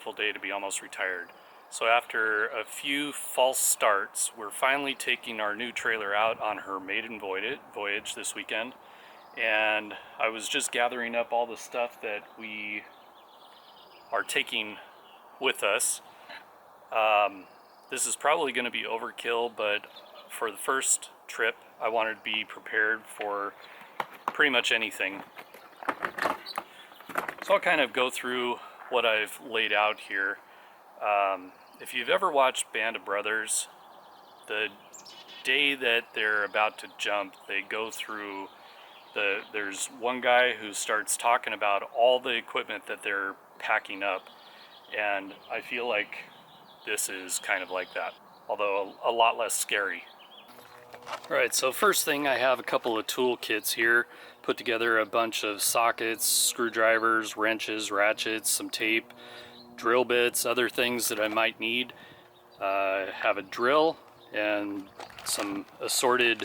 beautiful day to be almost retired. So after a few false starts, we're finally taking our new trailer out on her maiden voyage this weekend. And I was just gathering up all the stuff that we are taking with us. This is probably going to be overkill, but for the first trip, I wanted to be prepared for pretty much anything. So I'll kind of go through what I've laid out here. If you've ever watched Band of Brothers, the day that they're about to jump, they go through there's one guy who starts talking about all the equipment that they're packing up, and I feel like this is kind of like that, although a lot less scary. Alright, so first thing, I have a couple of tool kits here. Put together a bunch of sockets, screwdrivers, wrenches, ratchets, some tape, drill bits, other things that I might need. Have a drill and some assorted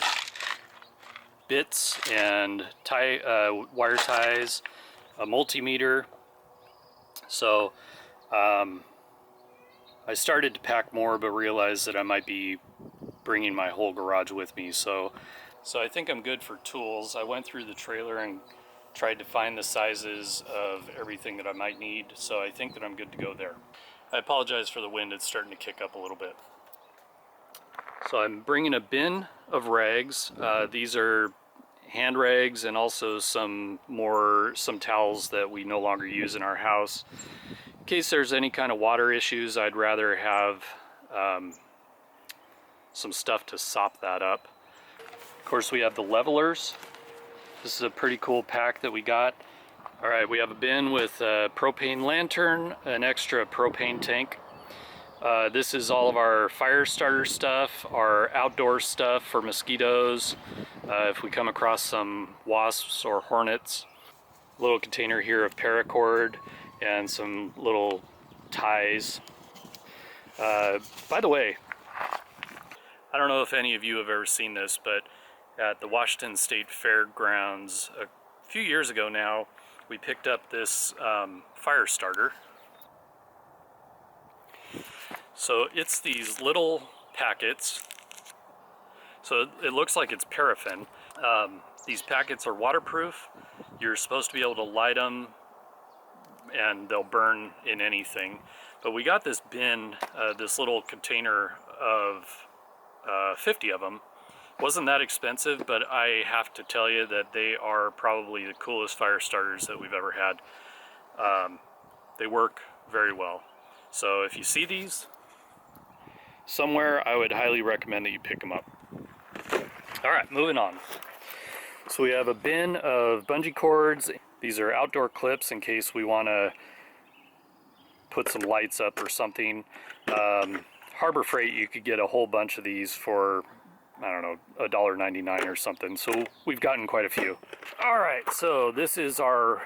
bits and wire ties, a multimeter. So I started to pack more, but realized that I might be bringing my whole garage with me. So I think I'm good for tools. I went through the trailer and tried to find the sizes of everything that I might need, so I think that I'm good to go there. I apologize for the wind, it's starting to kick up a little bit. So I'm bringing a bin of rags. These are hand rags and also some towels that we no longer use in our house. In case there's any kind of water issues, I'd rather have some stuff to sop that up. Of course, we have the levelers. This is a pretty cool pack that we got. Alright, we have a bin with a propane lantern, an extra propane tank. This is all of our fire starter stuff, our outdoor stuff for mosquitoes, if we come across some wasps or hornets. A little container here of paracord and some little ties. By the way, I don't know if any of you have ever seen this, but at the Washington State Fairgrounds a few years ago now, we picked up this fire starter. So it's these little packets. So it looks like it's paraffin. These packets are waterproof. You're supposed to be able to light them and they'll burn in anything. But we got this bin, this little container of 50 of them. Wasn't that expensive, but I have to tell you that they are probably the coolest fire starters that we've ever had. They work very well. So if you see these somewhere, I would highly recommend that you pick them up. Alright, moving on. So we have a bin of bungee cords. These are outdoor clips in case we want to put some lights up or something. Harbor Freight, you could get a whole bunch of these for, I don't know, $1.99 or something. So we've gotten quite a few. Alright, so this is our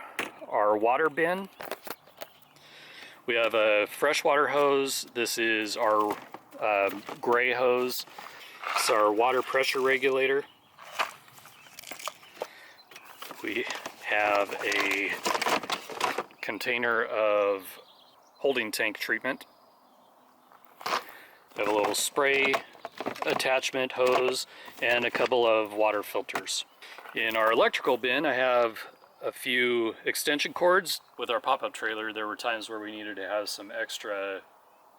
water bin. We have a freshwater hose. This is our gray hose. It's our water pressure regulator. We have a container of holding tank treatment. We have a little spray attachment hose and a couple of water filters. In our electrical bin, I have a few extension cords. With our pop-up trailer, there were times where we needed to have some extra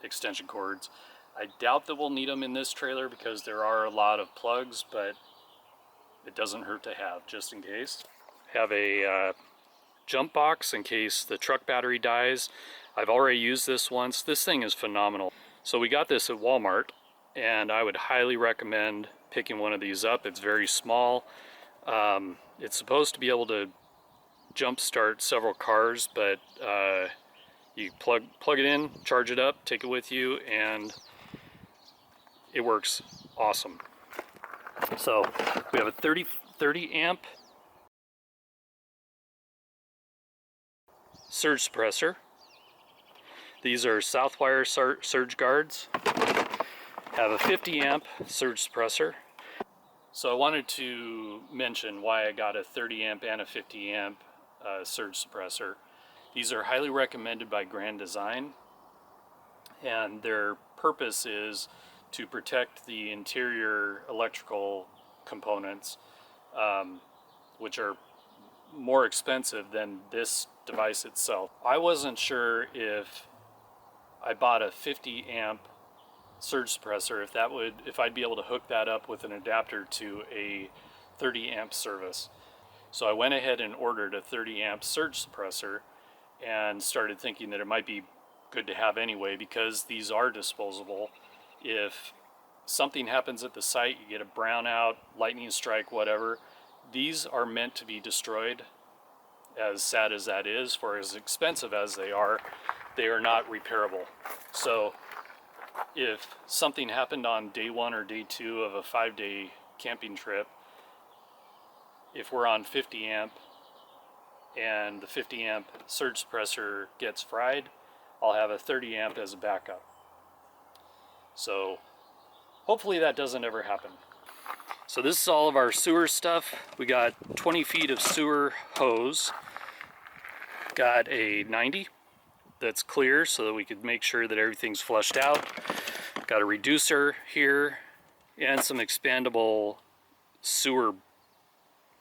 extension cords. I doubt that we'll need them in this trailer because there are a lot of plugs, but it doesn't hurt to have, just in case. Have a jump box in case the truck battery dies. I've already used this once. This thing is phenomenal. So we got this at Walmart, and I would highly recommend picking one of these up. It's very small. It's supposed to be able to jump start several cars, but you plug it in, charge it up, take it with you, and it works awesome. So we have a 30 amp surge suppressor. These are Southwire surge guards. Have a 50 amp surge suppressor. So I wanted to mention why I got a 30 amp and a 50 amp surge suppressor. These are highly recommended by Grand Design. and their purpose is to protect the interior electrical components, which are more expensive than this device itself. I wasn't sure if I bought a 50 amp surge suppressor, if I'd be able to hook that up with an adapter to a 30 amp service. So I went ahead and ordered a 30 amp surge suppressor and started thinking that it might be good to have anyway, because these are disposable. If something happens at the site, you get a brownout, lightning strike, whatever, these are meant to be destroyed. As sad as that is, for as expensive as they are not repairable. So if something happened on day 1 or day 2 of a 5-day camping trip, if we're on 50 amp and the 50 amp surge suppressor gets fried, I'll have a 30 amp as a backup. So hopefully that doesn't ever happen. So this is all of our sewer stuff. We got 20 feet of sewer hose. Got a 90 that's clear so that we could make sure that everything's flushed out. Got a reducer here and some expandable sewer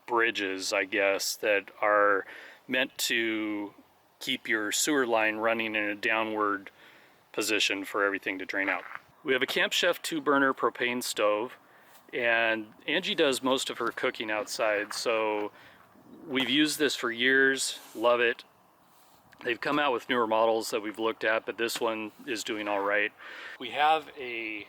bridges, I guess, that are meant to keep your sewer line running in a downward position for everything to drain out. We have a Camp Chef 2-burner propane stove, and Angie does most of her cooking outside, so we've used this for years, love it. They've come out with newer models that we've looked at, but this one is doing all right. We have a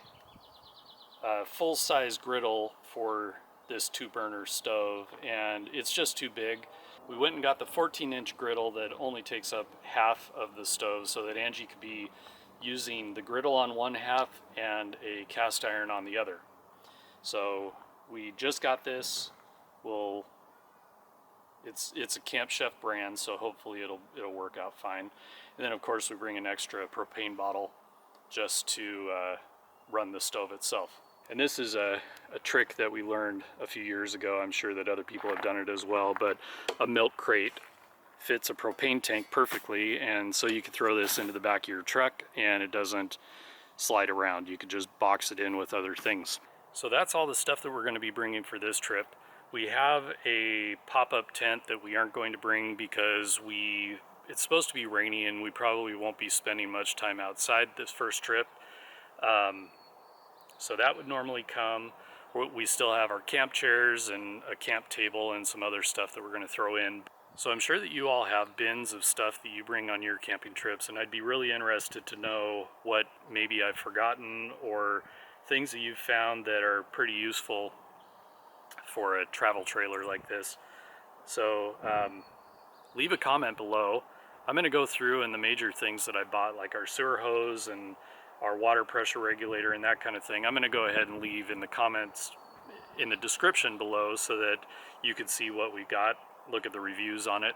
full-size griddle for this 2-burner stove, and it's just too big. We went and got the 14-inch griddle that only takes up half of the stove, so that Angie could be using the griddle on one half and a cast iron on the other. So we just got this. It's a Camp Chef brand, so hopefully it'll work out fine. And then of course we bring an extra propane bottle just to run the stove itself. And this is a trick that we learned a few years ago. I'm sure that other people have done it as well, but a milk crate fits a propane tank perfectly, and so you can throw this into the back of your truck and it doesn't slide around. You can just box it in with other things. So that's all the stuff that we're going to be bringing for this trip. We have a pop-up tent that we aren't going to bring because it's supposed to be rainy and we probably won't be spending much time outside this first trip. So that would normally come. We still have our camp chairs and a camp table and some other stuff that we're going to throw in. So I'm sure that you all have bins of stuff that you bring on your camping trips, and I'd be really interested to know what maybe I've forgotten or things that you've found that are pretty useful for a travel trailer like this. So leave a comment below. I'm going to go through, and the major things that I bought, like our sewer hose and our water pressure regulator and that kind of thing, I'm going to go ahead and leave in the comments in the description below so that you can see what we got, look at the reviews on it.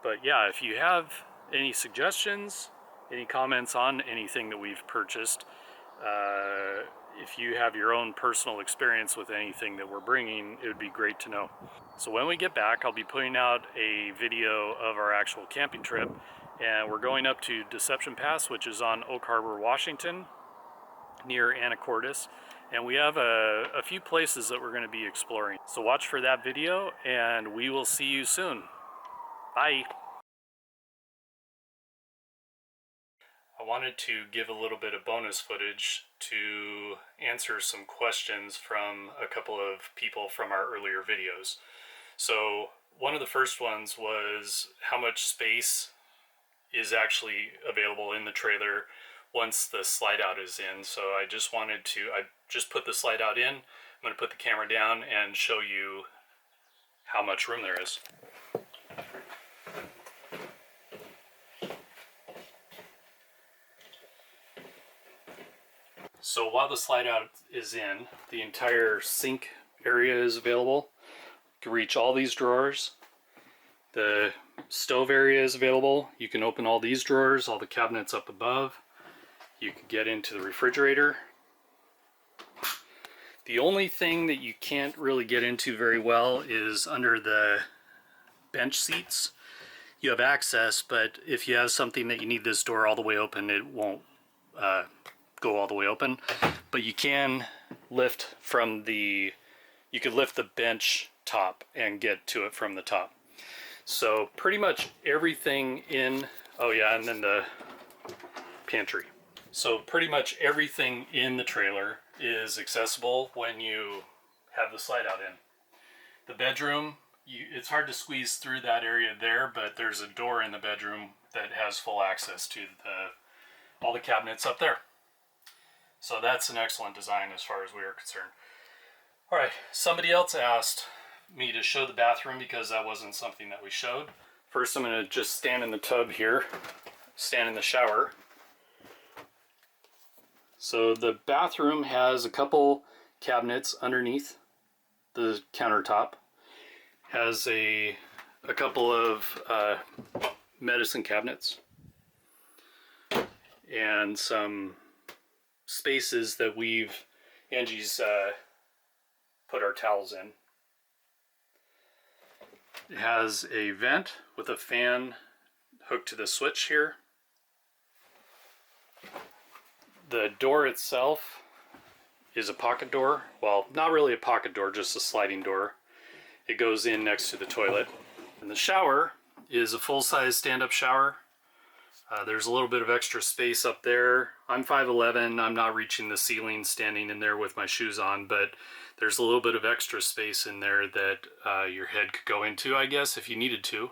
But yeah, if you have any suggestions, any comments on anything that we've purchased, if you have your own personal experience with anything that we're bringing, it would be great to know. So when we get back, I'll be putting out a video of our actual camping trip, and we're going up to Deception Pass, which is on Oak Harbor, Washington, near Anacortes, and we have a few places that we're going to be exploring. So watch for that video, and we will see you soon. Bye. I wanted to give a little bit of bonus footage to answer some questions from a couple of people from our earlier videos. So one of the first ones was how much space is actually available in the trailer once the slide out is in. So I just put the slide out in. I'm going to put the camera down and show you how much room there is. So while the slide out is in, the entire sink area is available. You can reach all these drawers. The stove area is available. You can open all these drawers, all the cabinets up above. You can get into the refrigerator. The only thing that you can't really get into very well is under the bench seats. you have access, but if you have something that you need this door all the way open, it won't go all the way open. But you can lift from the, you could lift the bench top and get to it from the top. So pretty much everything in, oh yeah, and then the pantry. So pretty much everything in the trailer is accessible when you have the slide out in. The bedroom, it's hard to squeeze through that area there, but there's a door in the bedroom that has full access to all the cabinets up there. So that's an excellent design as far as we are concerned. All right, somebody else asked me to show the bathroom because that wasn't something that we showed. First, I'm going to just stand in the tub here, stand in the shower. So the bathroom has a couple cabinets underneath the countertop. Has a couple of medicine cabinets and some spaces that Angie's put our towels in. It has a vent with a fan hooked to the switch here. The door itself is a pocket door. Well, not really a pocket door, just a sliding door. It goes in next to the toilet. And the shower is a full-size stand-up shower. There's a little bit of extra space up there. I'm 5'11", I'm not reaching the ceiling standing in there with my shoes on, but there's a little bit of extra space in there that your head could go into, I guess, if you needed to.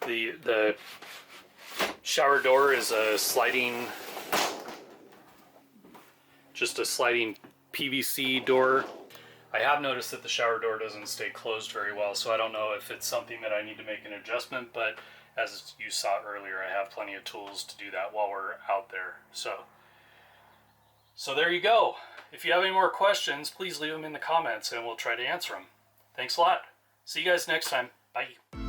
The shower door is a sliding, just a sliding PVC door. I have noticed that the shower door doesn't stay closed very well, so I don't know if it's something that I need to make an adjustment, but as you saw earlier, I have plenty of tools to do that while we're out there. So there you go. If you have any more questions, please leave them in the comments and we'll try to answer them. Thanks a lot. See you guys next time. Bye.